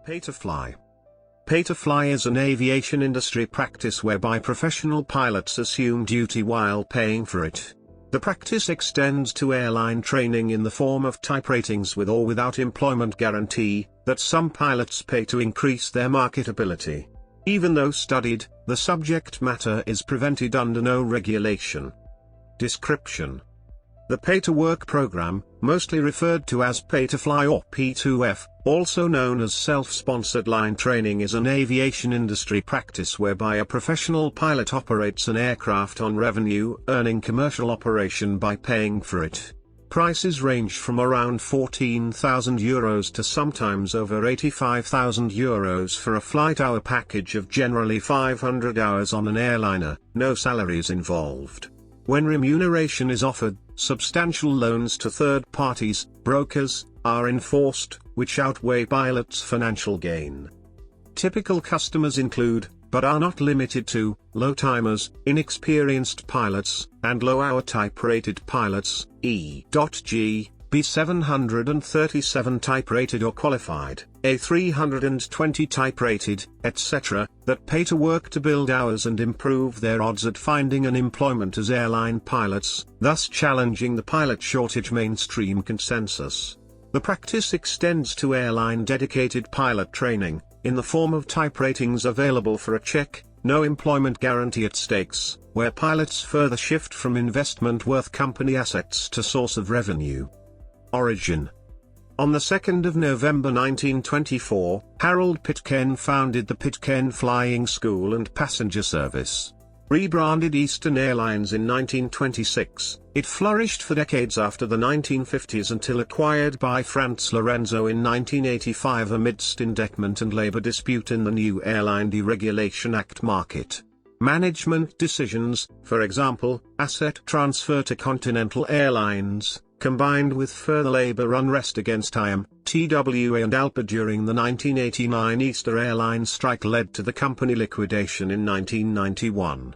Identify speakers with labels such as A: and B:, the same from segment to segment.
A: Pay-to-fly. Pay-to-fly is an aviation industry practice whereby professional pilots assume duty while paying for it. The practice extends to airline training in the form of type ratings with or without employment guarantee, that some pilots pay to increase their marketability. Even though studied, the subject matter is prevented under no regulation. Description: the pay-to-work program, mostly referred to as pay-to-fly or P2F, also known as self-sponsored line training, is an aviation industry practice whereby a professional pilot operates an aircraft on revenue-earning commercial operation by paying for it. Prices range from around €14,000 to sometimes over €85,000 for a flight hour package of generally 500 hours on an airliner, no salaries involved. When remuneration is offered, substantial loans to third parties, brokers, are enforced, which outweigh pilots' financial gain. Typical customers include, but are not limited to, low-timers, inexperienced pilots, and low-hour type-rated pilots, E.G., B737 type-rated or qualified, A320 type-rated, etc., that pay to work to build hours and improve their odds at finding an employment as airline pilots, thus challenging the pilot shortage mainstream consensus. The practice extends to airline-dedicated pilot training, in the form of type ratings available for a check, no employment guarantee at stakes, where pilots further shift from investment worth company assets to source of revenue. Origin: on the 2nd of November 1924, Harold Pitcairn founded the Pitcairn Flying School and Passenger Service. Rebranded Eastern Airlines in 1926, it flourished for decades after the 1950s until acquired by Franz Lorenzo in 1985 amidst indictment and labor dispute in the new Airline Deregulation Act market. Management decisions, for example, asset transfer to Continental Airlines, combined with further labor unrest against IAM, TWA and ALPA during the 1989 Easter Airline strike led to the company liquidation in 1991.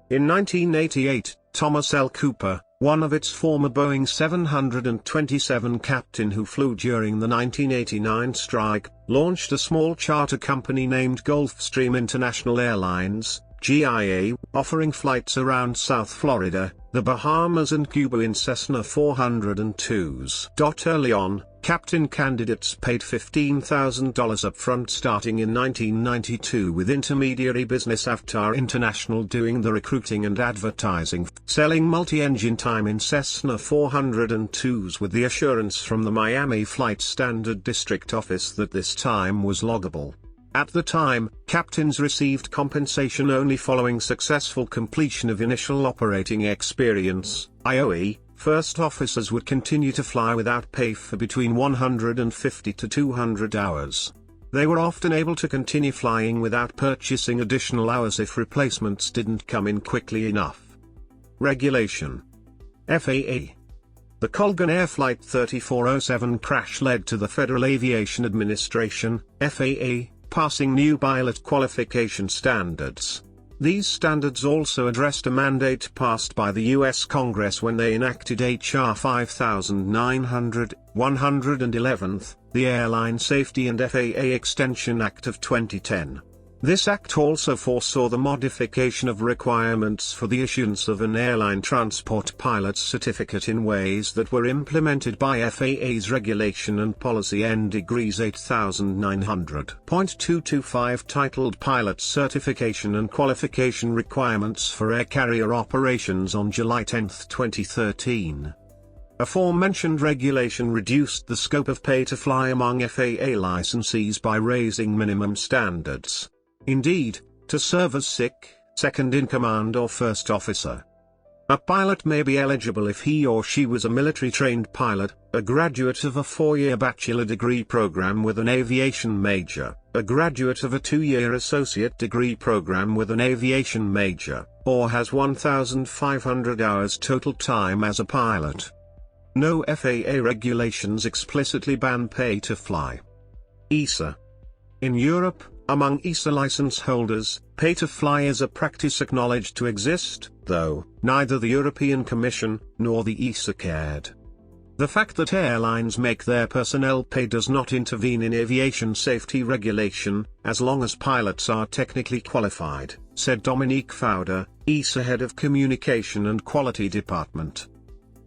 A: In 1988, Thomas L. Cooper, one of its former Boeing 727 captain who flew during the 1989 strike, launched a small charter company named Gulfstream International Airlines, GIA, offering flights around South Florida, the Bahamas and Cuba in Cessna 402s. Early on, captain candidates paid $15,000 upfront starting in 1992 with intermediary business Avtar International doing the recruiting and advertising, selling multi-engine time in Cessna 402s with the assurance from the Miami Flight Standard District Office that this time was loggable. At the time, captains received compensation only following successful completion of initial operating experience, IOE. First officers would continue to fly without pay for between 150 to 200 hours. They were often able to continue flying without purchasing additional hours if replacements didn't come in quickly enough. Regulation: FAA. The Colgan Air Flight 3407 crash led to the Federal Aviation Administration, FAA, passing new pilot qualification standards. These standards also addressed a mandate passed by the U.S. Congress when they enacted H.R. 5900, 111th, the Airline Safety and FAA Extension Act of 2010. This act also foresaw the modification of requirements for the issuance of an airline transport pilot's certificate in ways that were implemented by FAA's Regulation and Policy N degrees 8900.225 titled Pilot Certification and Qualification Requirements for Air Carrier Operations on July 10, 2013. Aforementioned regulation reduced the scope of pay-to-fly among FAA licensees by raising minimum standards. Indeed, to serve as second-in-command or first officer. A pilot may be eligible if he or she was a military-trained pilot, a graduate of a 4-year bachelor degree program with an aviation major, a graduate of a 2-year associate degree program with an aviation major, or has 1,500 hours total time as a pilot. No FAA regulations explicitly ban pay-to-fly. EASA. In Europe, among EASA license holders, pay-to-fly is a practice acknowledged to exist, though neither the European Commission nor the EASA cared. The fact that airlines make their personnel pay does not intervene in aviation safety regulation, as long as pilots are technically qualified, said Dominique Fowder, ESA Head of Communication and Quality Department.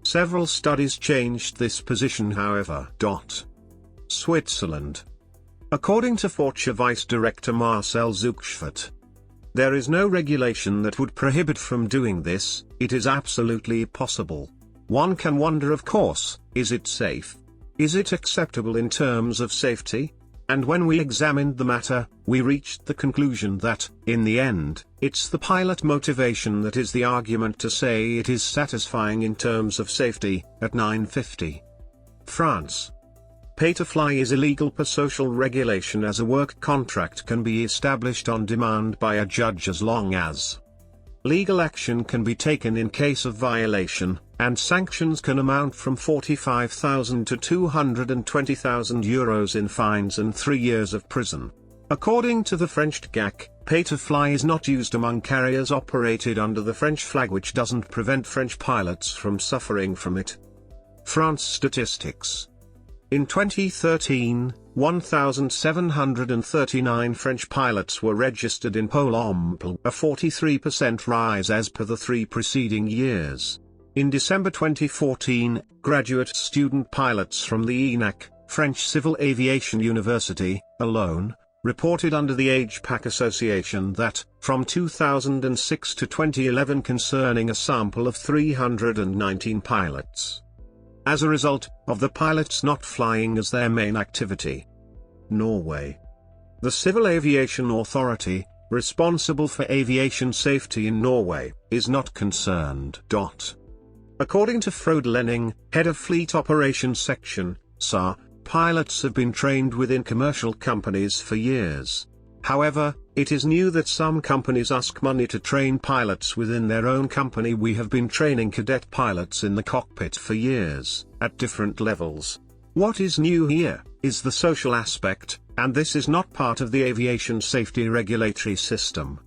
A: Several studies changed this position however. Switzerland. According to Fortune Vice Director Marcel Zuchfert, there is no regulation that would prohibit from doing this. It is absolutely possible. One can wonder, of course, is it safe? Is it acceptable in terms of safety? And when we examined the matter, we reached the conclusion that, in the end, it's the pilot motivation that is the argument to say it is satisfying in terms of safety. At 9:50. France. Pay to fly is illegal per social regulation, as a work contract can be established on demand by a judge as long as legal action can be taken in case of violation, and sanctions can amount from 45,000 to 220,000 euros in fines and 3 years of prison. According to the French GAC, pay to fly is not used among carriers operated under the French flag, which doesn't prevent French pilots from suffering from it. France statistics. In 2013, 1,739 French pilots were registered in Pôle emploi, a 43% rise as per the 3 preceding years. In December 2014, graduate student pilots from the ENAC, French Civil Aviation University, alone, reported under the AgePAC Association that, from 2006 to 2011, concerning a sample of 319 pilots. As a result of the pilots not flying as their main activity. Norway. The Civil Aviation Authority, responsible for aviation safety in Norway, is not concerned. According to Frode Lenning, head of Fleet Operations Section, SAR, pilots have been trained within commercial companies for years. However, it is new that some companies ask money to train pilots within their own company. We have been training cadet pilots in the cockpit for years, at different levels. What is new here is the social aspect, and this is not part of the aviation safety regulatory system.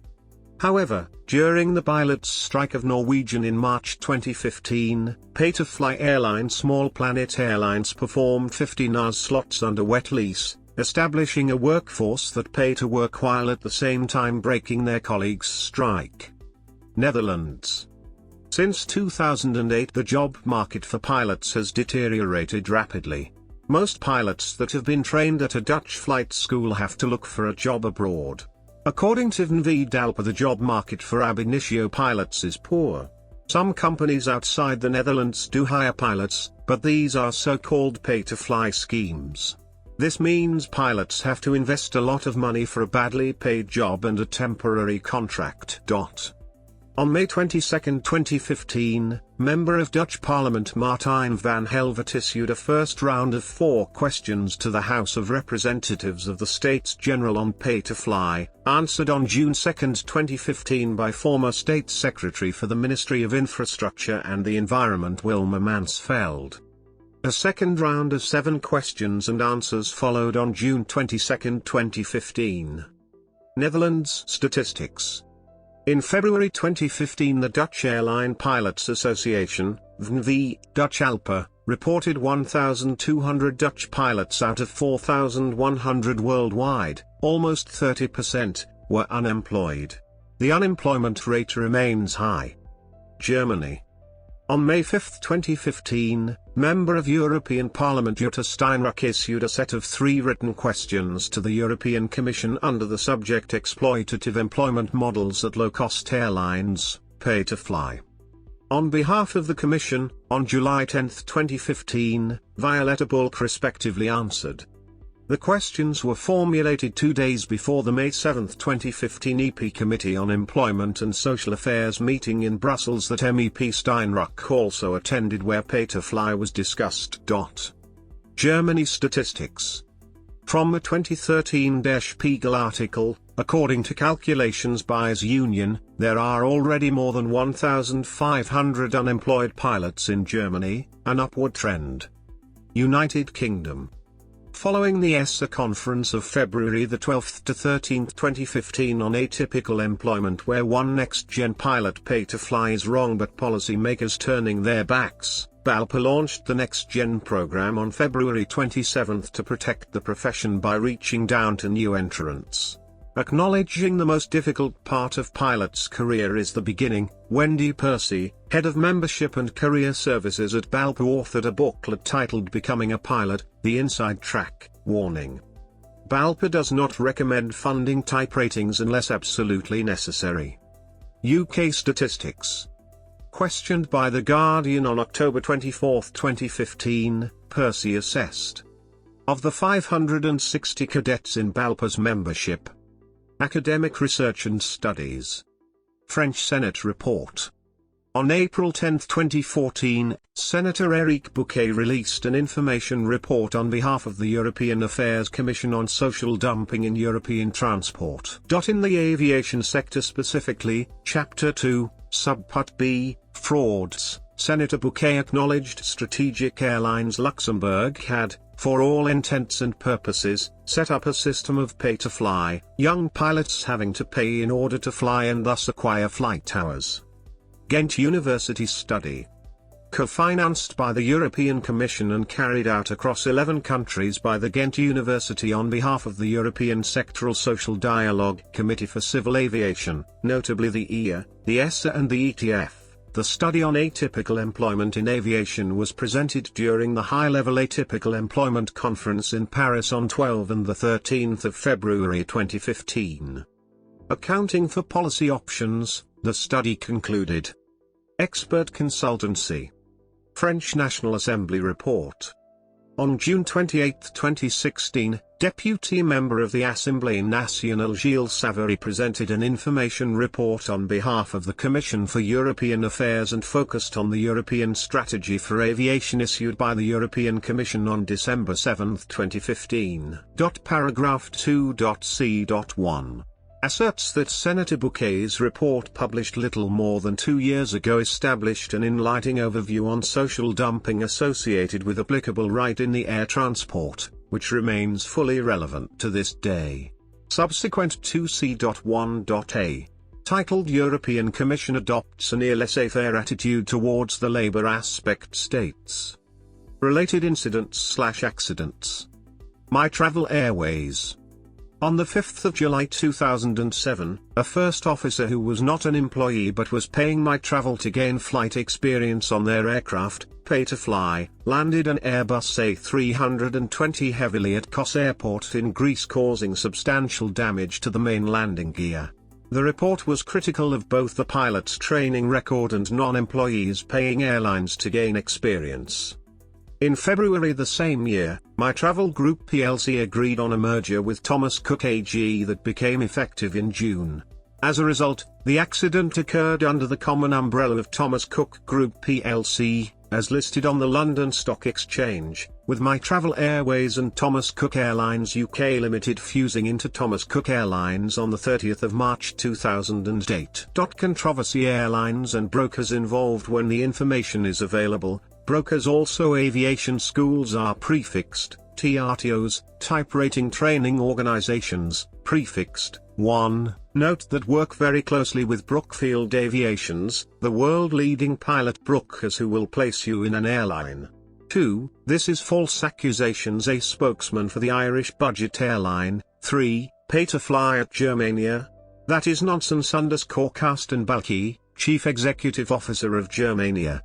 A: However, during the pilots' strike of Norwegian in March 2015, pay-to-fly airline Small Planet Airlines performed 15 hours slots under wet lease, establishing a workforce that pay to work while at the same time breaking their colleagues' strike. Netherlands. Since 2008, the job market for pilots has deteriorated rapidly. Most pilots that have been trained at a Dutch flight school have to look for a job abroad. According to VN Vidalpa, the job market for ab initio pilots is poor. Some companies outside the Netherlands do hire pilots, but these are so-called pay-to-fly schemes. This means pilots have to invest a lot of money for a badly paid job and a temporary contract. On May 22, 2015, Member of Dutch Parliament Martijn van Helvert issued a first round of 4 questions to the House of Representatives of the States General on pay-to-fly, answered on June 2, 2015 by former State Secretary for the Ministry of Infrastructure and the Environment Wilma Mansveld. A second round of 7 questions and answers followed on June 22, 2015. Netherlands statistics. In February 2015, the Dutch Airline Pilots Association, VNV, Dutch ALPA, reported 1,200 Dutch pilots out of 4,100 worldwide, almost 30%, were unemployed. The unemployment rate remains high. Germany. On May 5, 2015, Member of European Parliament Jutta Steinruck issued a set of 3 written questions to the European Commission under the subject Exploitative Employment Models at Low-Cost Airlines, Pay to Fly. On behalf of the Commission, on July 10, 2015, Violetta Bulk respectively answered. The questions were formulated 2 days before the May 7, 2015 EP Committee on Employment and Social Affairs meeting in Brussels that MEP Steinruck also attended, where pay-to-fly was discussed. Germany statistics. From a 2013 Spiegel article, according to calculations by as Union, there are already more than 1,500 unemployed pilots in Germany, an upward trend. United Kingdom. Following the ESA conference of February the 12th to 13th 2015 on atypical employment, where one next-gen pilot pay to fly is wrong but policymakers turning their backs, BALPA launched the next-gen program on February 27th to protect the profession by reaching down to new entrants. Acknowledging the most difficult part of pilots' career is the beginning, Wendy Percy, head of membership and career services at BALPA, authored a booklet titled Becoming a Pilot, The Inside Track, warning. BALPA does not recommend funding type ratings unless absolutely necessary. UK statistics. Questioned by The Guardian on October 24, 2015, Percy assessed. Of the 560 cadets in BALPA's membership, Academic Research and Studies. French Senate report. On April 10, 2014, Senator Éric Bouquet released an information report on behalf of the European Affairs Commission on social dumping in European transport. In the aviation sector specifically, Chapter 2, Subpart B, Frauds, Senator Bouquet acknowledged Strategic Airlines Luxembourg had, for all intents and purposes, set up a system of pay-to-fly, young pilots having to pay in order to fly and thus acquire flight hours. Ghent University study. Co-financed by the European Commission and carried out across 11 countries by the Ghent University on behalf of the European Sectoral Social Dialogue Committee for Civil Aviation, notably the EA, the ESA and the ETF. The study on atypical employment in aviation was presented during the High-Level Atypical Employment Conference in Paris on 12 and 13 February 2015. Accounting for policy options, the study concluded. Expert consultancy. French National Assembly report. On June 28, 2016, Deputy Member of the Assemblée Nationale Gilles Savary presented an information report on behalf of the Commission for European Affairs and focused on the European Strategy for Aviation issued by the European Commission on December 7, 2015. Paragraph 2.c.1 asserts that Senator Bouquet's report, published little more than 2 years ago, established an enlightening overview on social dumping associated with applicable right in the air transport, which remains fully relevant to this day. Subsequent 2c.1.a. Titled European Commission adopts a near laissez-faire attitude towards the labour aspect, states. Related incidents/accidents. My Travel Airways. On the 5th of July 2007, a first officer who was not an employee but was paying My Travel to gain flight experience on their aircraft, pay to fly, landed an Airbus A320 heavily at Kos Airport in Greece, causing substantial damage to the main landing gear. The report was critical of both the pilot's training record and non-employees paying airlines to gain experience. In February the same year, My Travel Group plc agreed on a merger with Thomas Cook AG that became effective in June. As a result, the accident occurred under the common umbrella of Thomas Cook Group plc, as listed on the London Stock Exchange, with My Travel Airways and Thomas Cook Airlines UK Limited fusing into Thomas Cook Airlines on the 30th of March 2008. Controversy. Airlines and brokers involved. When the information is available, brokers also aviation schools are prefixed, TRTOs, type rating training organizations, prefixed. 1. Note that work very closely with Brookfield Aviations, the world-leading pilot brokers who will place you in an airline. 2. This is false accusations. A spokesman for the Irish budget airline. 3. Pay to fly at Germania. That is nonsense. Carsten Balke, Chief Executive Officer of Germania,